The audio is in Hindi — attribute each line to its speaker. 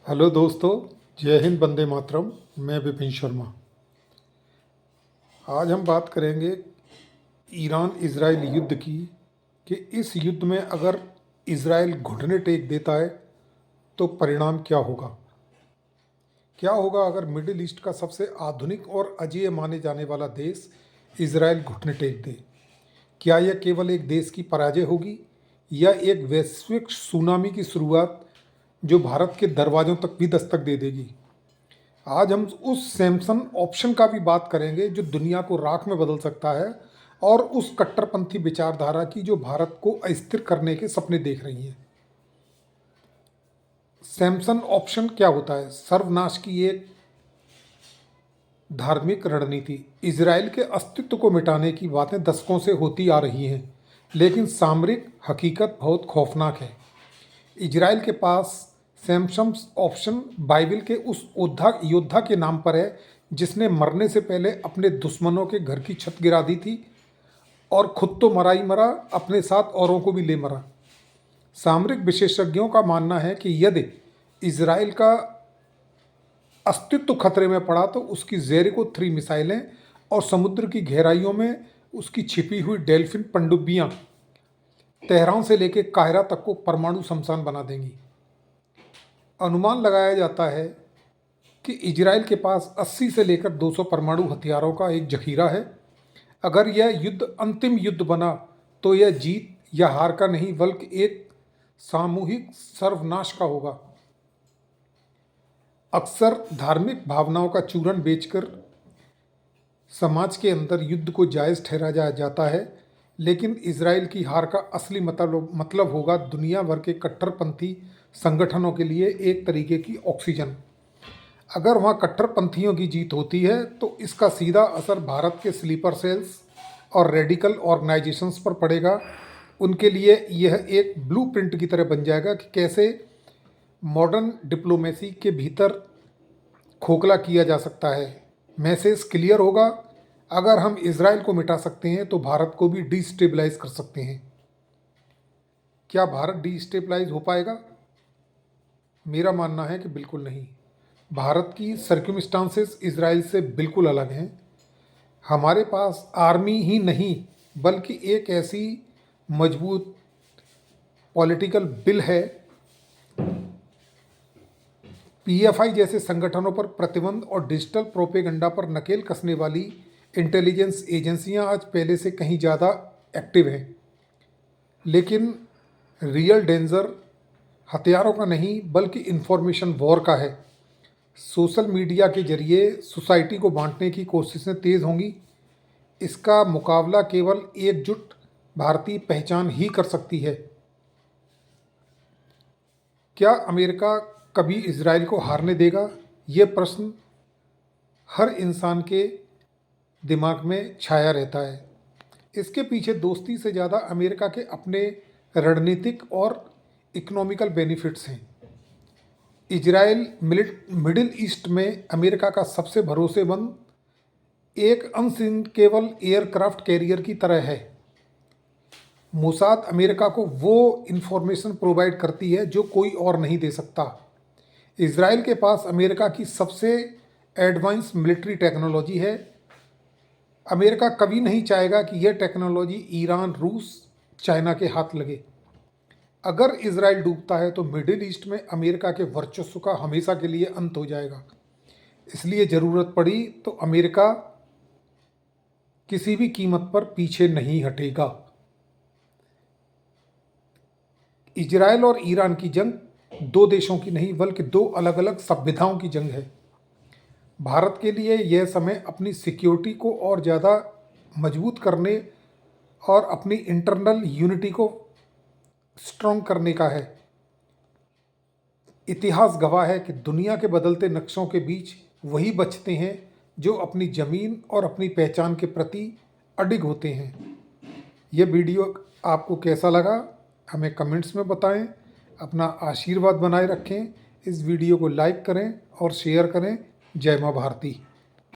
Speaker 1: हेलो दोस्तों, जय हिंद, वंदे मातरम। मैं विपिन शर्मा। आज हम बात करेंगे ईरान इजराइल युद्ध की कि इस युद्ध में अगर इजराइल घुटने टेक देता है तो परिणाम क्या होगा। क्या होगा अगर मिडिल ईस्ट का सबसे आधुनिक और अजेय माने जाने वाला देश इजराइल घुटने टेक दे। क्या यह केवल एक देश की पराजय होगी या एक वैश्विक सुनामी की शुरुआत जो भारत के दरवाजों तक भी दस्तक दे देगी। आज हम उस सैमसन ऑप्शन का भी बात करेंगे जो दुनिया को राख में बदल सकता है, और उस कट्टरपंथी विचारधारा की जो भारत को अस्थिर करने के सपने देख रही है। सैमसन ऑप्शन क्या होता है? सर्वनाश की एक धार्मिक रणनीति। इजराइल के अस्तित्व को मिटाने की बातें दशकों से होती आ रही हैं, लेकिन सामरिक हकीकत बहुत खौफनाक है। इजराइल के पास सैमसन ऑप्शन बाइबिल के उस योद्धा के नाम पर है जिसने मरने से पहले अपने दुश्मनों के घर की छत गिरा दी थी और खुद तो मरा ही मरा, अपने साथ औरों को भी ले मरा। सामरिक विशेषज्ञों का मानना है कि यदि इजराइल का अस्तित्व खतरे में पड़ा तो उसकी जेरिको 3 मिसाइलें और समुद्र की गहराइयों में उसकी छिपी हुई डेल्फिन पनडुब्बियां तेहरान से लेकर काहिरा तक को परमाणु शमशान बना देंगी। अनुमान लगाया जाता है कि इजराइल के पास 80 से लेकर 200 परमाणु हथियारों का एक जखीरा है। अगर यह युद्ध अंतिम युद्ध बना तो यह जीत या हार का नहीं बल्कि एक सामूहिक सर्वनाश का होगा। अक्सर धार्मिक भावनाओं का चूरन बेचकर समाज के अंदर युद्ध को जायज़ ठहराया जाता है, लेकिन इजराइल की हार का असली मतलब होगा दुनिया भर के कट्टरपंथी संगठनों के लिए एक तरीके की ऑक्सीजन। अगर वहाँ कट्टरपंथियों की जीत होती है तो इसका सीधा असर भारत के स्लीपर सेल्स और रेडिकल ऑर्गेनाइजेशंस पर पड़ेगा। उनके लिए यह एक ब्लूप्रिंट की तरह बन जाएगा कि कैसे मॉडर्न डिप्लोमेसी के भीतर खोखला किया जा सकता है। मैसेज क्लियर होगा, अगर हम इजराइल को मिटा सकते हैं तो भारत को भी डिस्टेबलाइज कर सकते हैं। क्या भारत डिस्टेबलाइज हो पाएगा? मेरा मानना है कि बिल्कुल नहीं। भारत की सर्कमस्टांसेस इजराइल से बिल्कुल अलग हैं। हमारे पास आर्मी ही नहीं बल्कि एक ऐसी मजबूत पॉलिटिकल बिल है। पीएफआई जैसे संगठनों पर प्रतिबंध और डिजिटल प्रोपेगेंडा पर नकेल कसने वाली इंटेलिजेंस एजेंसियां आज पहले से कहीं ज़्यादा एक्टिव हैं। लेकिन रियल डेंजर हथियारों का नहीं बल्कि इंफॉर्मेशन वॉर का है। सोशल मीडिया के जरिए सोसाइटी को बांटने की कोशिशें तेज़ होंगी। इसका मुकाबला केवल एकजुट भारतीय पहचान ही कर सकती है। क्या अमेरिका कभी इजराइल को हारने देगा? ये प्रश्न हर इंसान के दिमाग में छाया रहता है। इसके पीछे दोस्ती से ज़्यादा अमेरिका के अपने रणनीतिक और इकोनॉमिकल बेनिफिट्स हैं। इजराइल मिडिल ईस्ट में अमेरिका का सबसे भरोसेमंद एक अनसिंकेबल एयरक्राफ्ट कैरियर की तरह है। मोसाद अमेरिका को वो इंफॉर्मेशन प्रोवाइड करती है जो कोई और नहीं दे सकता। इजराइल के पास अमेरिका की सबसे एडवांस मिलिट्री टेक्नोलॉजी है। अमेरिका कभी नहीं चाहेगा कि यह टेक्नोलॉजी ईरान, रूस, चाइना के हाथ लगे। अगर इजराइल डूबता है तो मिडिल ईस्ट में अमेरिका के वर्चस्व का हमेशा के लिए अंत हो जाएगा। इसलिए ज़रूरत पड़ी तो अमेरिका किसी भी कीमत पर पीछे नहीं हटेगा। इजराइल और ईरान की जंग दो देशों की नहीं बल्कि दो अलग अलग सभ्यताओं की जंग है। भारत के लिए यह समय अपनी सिक्योरिटी को और ज़्यादा मजबूत करने और अपनी इंटरनल यूनिटी को स्ट्रॉन्ग करने का है। इतिहास गवाह है कि दुनिया के बदलते नक्शों के बीच वही बचते हैं जो अपनी ज़मीन और अपनी पहचान के प्रति अडिग होते हैं। ये वीडियो आपको कैसा लगा हमें कमेंट्स में बताएं। अपना आशीर्वाद बनाए रखें। इस वीडियो को लाइक करें और शेयर करें। जय मां भारती।